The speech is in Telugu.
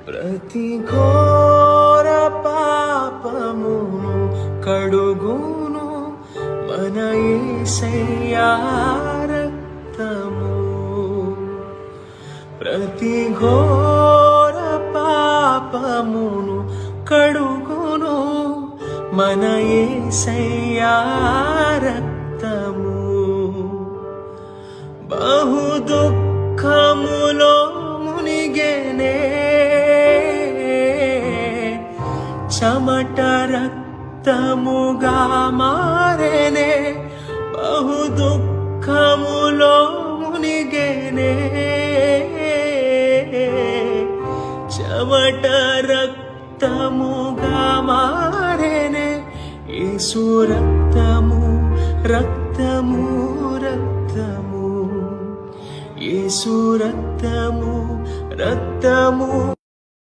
ప్రతి ఘోర పాపమును కడుగును మన యేసయ్యా రక్తము. ప్రతి ఘోర పాపమును కడుగును మన యేసయ్యా రక్తము. బహు దుఃఖములో మునిగెనే చెమట రక్తముగా మారెనే. బహు దుఃఖములో మునిగెనే చెమట రక్తముగా మారెనే. యేసు రక్తము రక్తము రక్తము, యేసు రక్తము రక్తము.